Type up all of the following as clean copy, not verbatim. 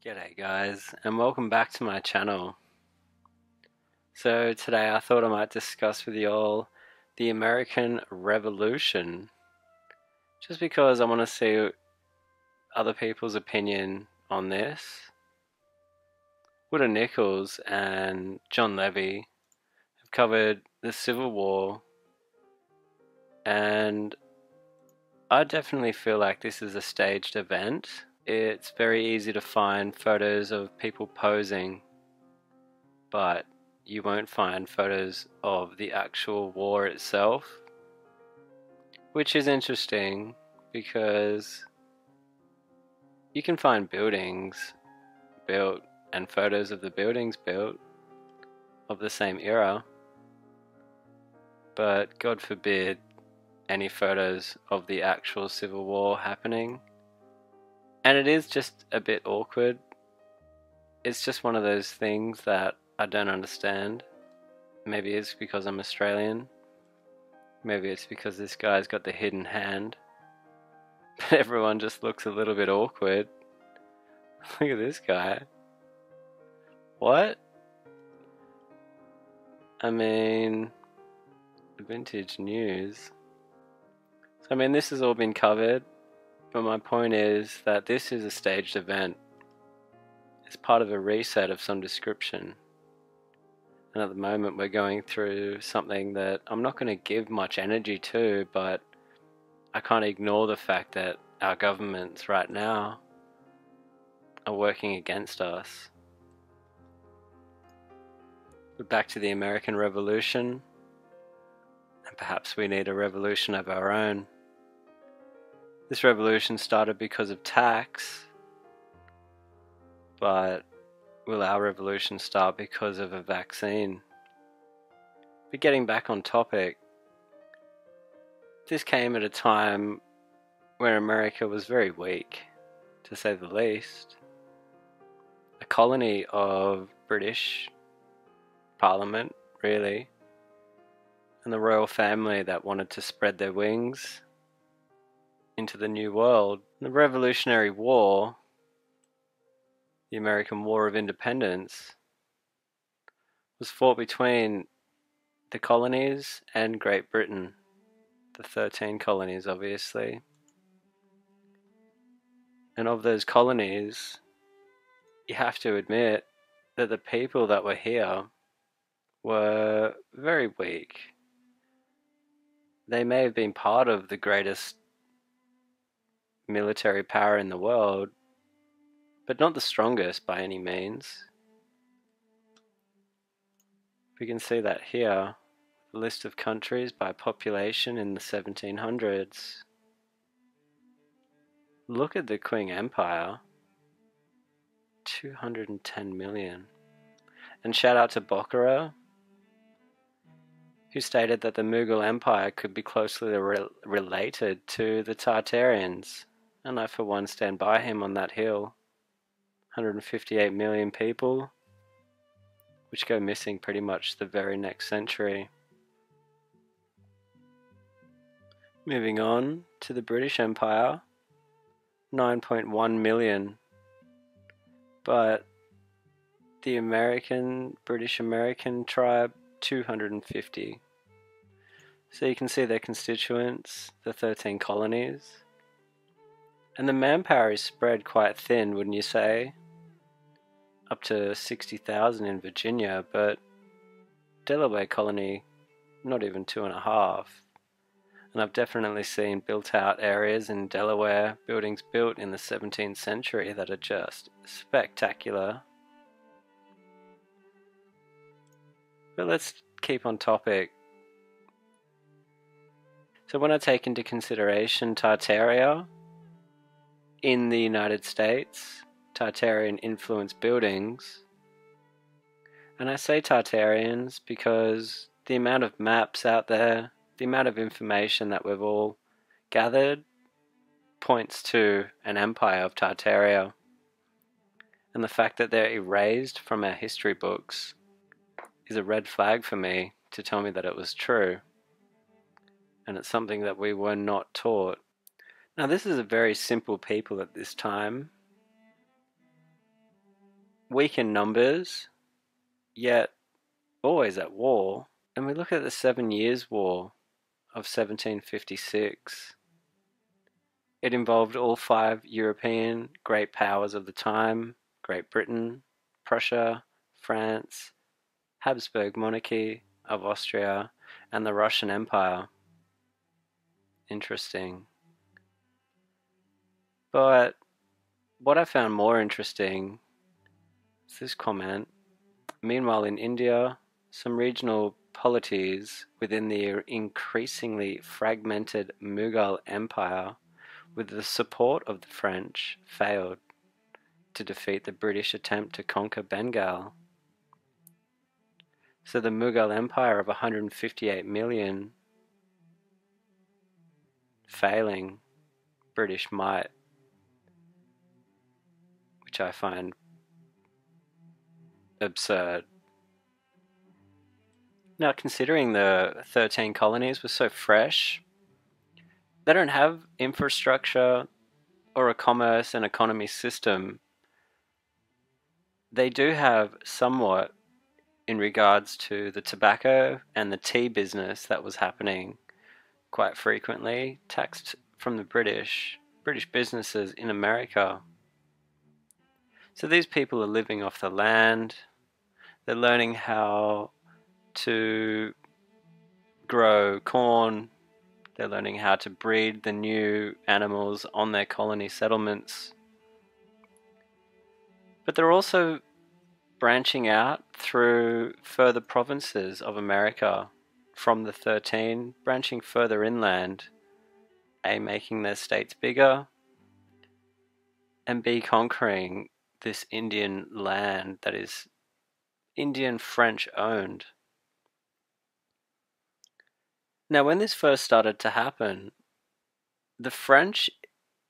G'day guys, and welcome back to my channel. So today I thought I might discuss with you all the American Revolution, just because I want to see other people's opinion on this. Woodard Nichols and Jon Levi have covered the Civil War, and I definitely feel like this is a staged event. It's very easy to find photos of people posing, but you won't find photos of the actual war itself, which is interesting because you can find buildings built and photos of the buildings built of the same era, but God forbid any photos of the actual Civil War happening. And it is just a bit awkward. It's just one of those things that I don't understand. Maybe it's because I'm Australian. Maybe it's because this guy's got the hidden hand. But everyone just looks a little bit awkward. Look at this guy. What? I mean, vintage news. So, I mean, this has all been covered, but my point is that this is a staged event. It's part of a reset of some description. And at the moment, we're going through something that I'm not going to give much energy to, but I can't ignore the fact that our governments right now are working against us. But back to the American Revolution, and perhaps we need a revolution of our own. This revolution started because of tax, but will our revolution start because of a vaccine? But getting back on topic, this came at a time where America was very weak, to say the least. A colony of British Parliament, really, and the royal family that wanted to spread their wings into the New World. The Revolutionary War, the American War of Independence, was fought between the colonies and Great Britain, the 13 colonies obviously. And of those colonies, you have to admit that the people that were here were very weak. They may have been part of the greatest military power in the world, but not the strongest by any means. We can see that here, the list of countries by population in the 1700s. Look at the Qing Empire, 210 million. And shout out to Bokhara, who stated that the Mughal Empire could be closely related to the Tartarians, and I for one stand by him on that hill. 158 million people, which go missing pretty much the very next century. Moving on to the British Empire, 9.1 million, but the British American tribe, 250. So you can see their constituents, the 13 colonies. And the manpower is spread quite thin, wouldn't you say? Up to 60,000 in Virginia, but Delaware colony, not even 2.5. And I've definitely seen built out areas in Delaware, buildings built in the 17th century that are just spectacular. But let's keep on topic. So when I take into consideration Tartaria in the United States, Tartarian influenced buildings, and I say Tartarians because the amount of maps out there, the amount of information that we've all gathered points to an empire of Tartaria, and the fact that they're erased from our history books is a red flag for me to tell me that it was true, and it's something that we were not taught. Now this is a very simple people at this time. weak in numbers, yet always at war. And we look at the 7 Years' War of 1756. It involved all 5 European great powers of the time: Great Britain, Prussia, France, Habsburg monarchy of Austria, and the Russian Empire. Interesting. But what I found more interesting is this comment. Meanwhile, in India, some regional polities within the increasingly fragmented Mughal Empire, with the support of the French, failed to defeat the British attempt to conquer Bengal. So the Mughal Empire of 158 million failing British might, which I find absurd. Now, considering the 13 colonies were so fresh, they don't have infrastructure or a commerce and economy system. They do have somewhat in regards to the tobacco and the tea business that was happening quite frequently, taxed from the British businesses in America. So these people are living off the land. They're learning how to grow corn. They're learning how to breed the new animals on their colony settlements. But they're also branching out through further provinces of America from the 13, branching further inland, A, making their states bigger, and B, conquering this Indian land that is Indian French owned. Now, when this first started to happen, the French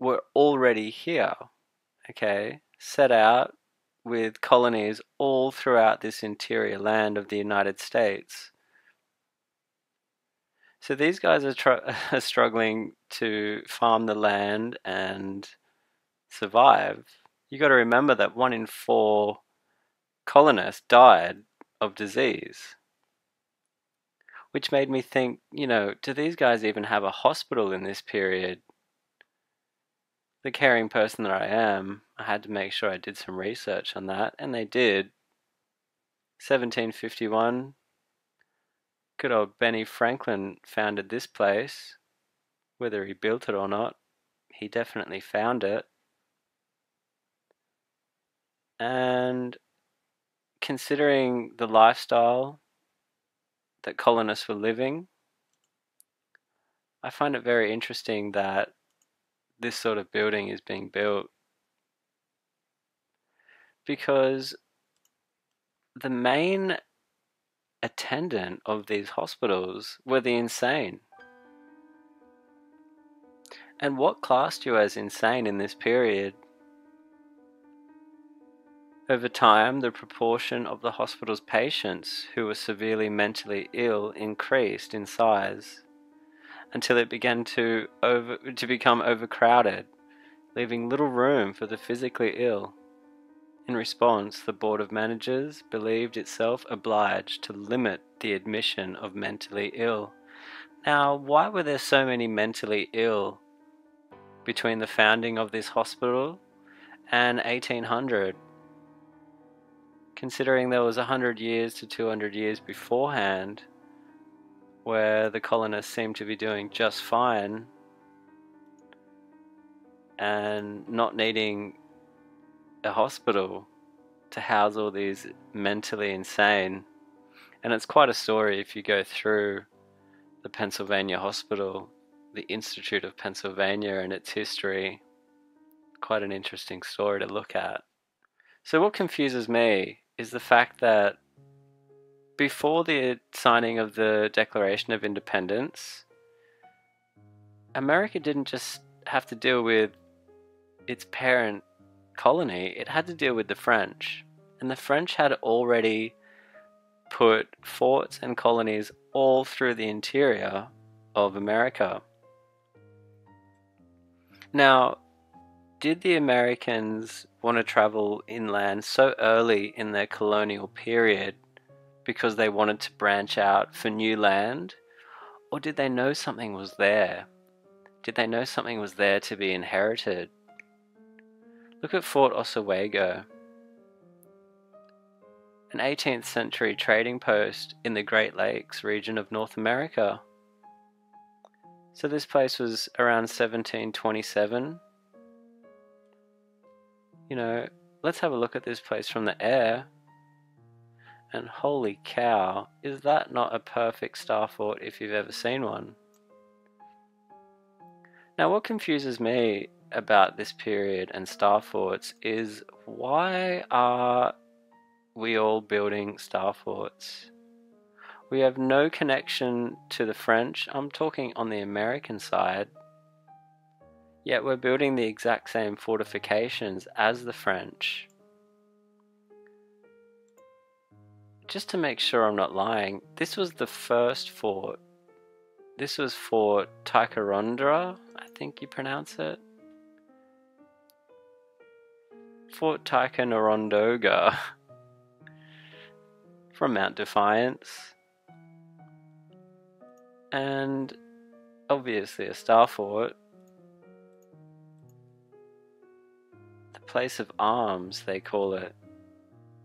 were already here, okay, set out with colonies all throughout this interior land of the United States. So these guys are struggling to farm the land and survive. You got to remember that 1 in 4 colonists died of disease, which made me think, do these guys even have a hospital in this period? The caring person that I am, I had to make sure I did some research on that, and they did. 1751, good old Benny Franklin founded this place. Whether he built it or not, he definitely found it. And considering the lifestyle that colonists were living, I find it very interesting that this sort of building is being built, because the main attendant of these hospitals were the insane. And what classed you as insane in this period? Over time, the proportion of the hospital's patients who were severely mentally ill increased in size until it began to become overcrowded, leaving little room for the physically ill. In response, the Board of Managers believed itself obliged to limit the admission of mentally ill. Now, why were there so many mentally ill between the founding of this hospital and 1800? Considering there was 100 years to 200 years beforehand where the colonists seemed to be doing just fine and not needing a hospital to house all these mentally insane. And it's quite a story if you go through the Pennsylvania Hospital, the Institute of Pennsylvania, and its history. Quite an interesting story to look at. So what confuses me is the fact that before the signing of the Declaration of Independence, America didn't just have to deal with its parent colony, it had to deal with the French. And the French had already put forts and colonies all through the interior of America. Now, did the Americans want to travel inland so early in their colonial period because they wanted to branch out for new land? Or did they know something was there? Did they know something was there to be inherited? Look at Fort Oswego, an 18th century trading post in the Great Lakes region of North America. So this place was around 1727. You know, let's have a look at this place from the air. And holy cow, is that not a perfect star fort if you've ever seen one? Now, what confuses me about this period and star forts is, why are we all building star forts? We have no connection to the French. I'm talking on the American side. Yet we're building the exact same fortifications as the French. Just to make sure I'm not lying, this was the first fort. This was Fort Ticonderoga, I think you pronounce it. Fort Ticonderoga from Mount Defiance. And obviously a star fort. The place of arms, they call it.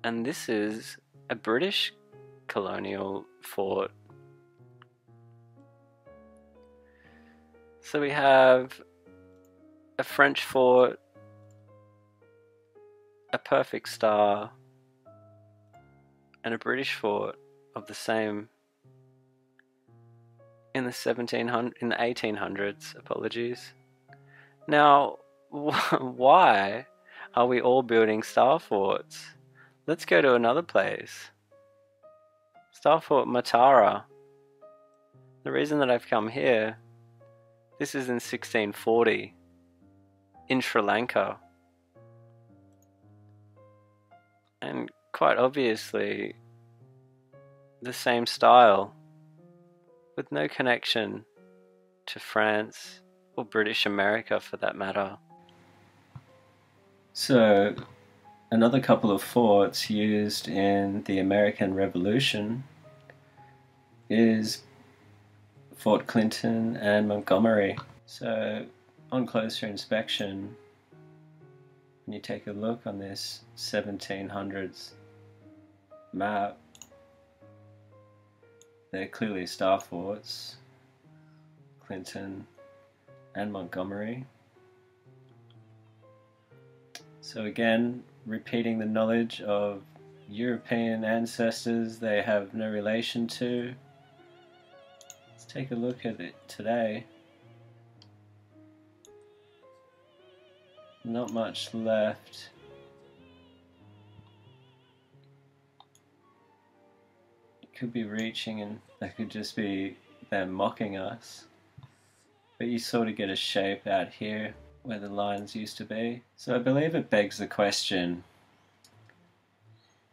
And this is a British colonial fort. So we have a French fort, a perfect star, and a British fort of the same in the 1800s, apologies. Now, why are we all building star forts? Let's go to another place. Star Fort Matara. The reason that I've come here, this is in 1640 in Sri Lanka. And quite obviously, the same style, with no connection to France or British America for that matter. So, another couple of forts used in the American Revolution is Fort Clinton and Montgomery. So, on closer inspection, when you take a look on this 1700s map, they're clearly star forts, Clinton and Montgomery. So again, repeating the knowledge of European ancestors they have no relation to. Let's take a look at it today. Not much left. It could be reaching, and that could just be them mocking us. But you sort of get a shape out here where the lines used to be. So I believe it begs the question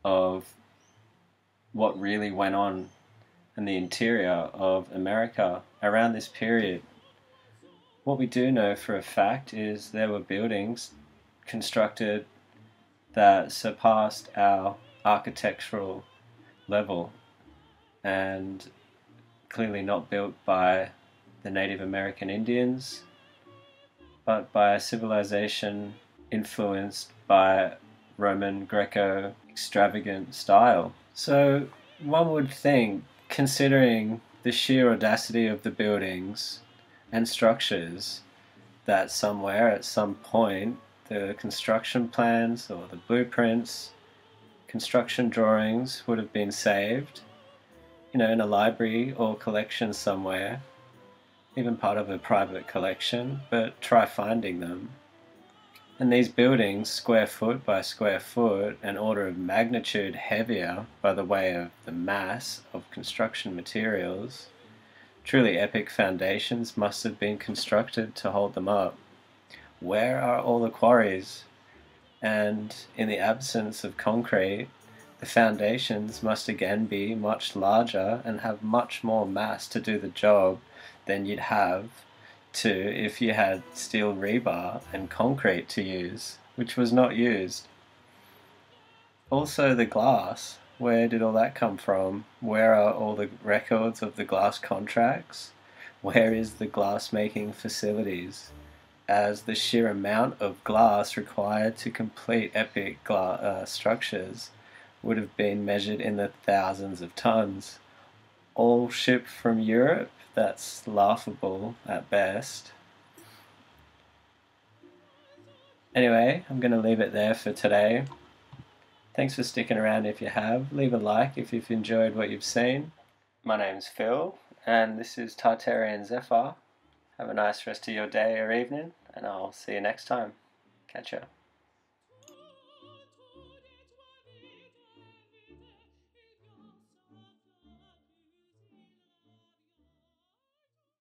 of what really went on in the interior of America around this period. What we do know for a fact is there were buildings constructed that surpassed our architectural level, and clearly not built by the Native American Indians, but by a civilization influenced by Roman Greco extravagant style. So one would think, considering the sheer audacity of the buildings and structures, that somewhere at some point the construction plans or the blueprints, construction drawings would have been saved, in a library or collection somewhere, even part of a private collection, but try finding them. And these buildings, square foot by square foot, an order of magnitude heavier by the way of the mass of construction materials, truly epic foundations must have been constructed to hold them up. Where are all the quarries? And in the absence of concrete, the foundations must again be much larger and have much more mass to do the job than you'd have to if you had steel rebar and concrete to use, which was not used. Also the glass, where did all that come from? Where are all the records of the glass contracts? Where is the glass making facilities? As the sheer amount of glass required to complete epic structures would have been measured in the thousands of tons. All shipped from Europe? That's laughable at best. Anyway, I'm going to leave it there for today. Thanks for sticking around if you have. Leave a like if you've enjoyed what you've seen. My name's Phil, and this is Tartarian Zephyr. Have a nice rest of your day or evening, and I'll see you next time. Catch ya.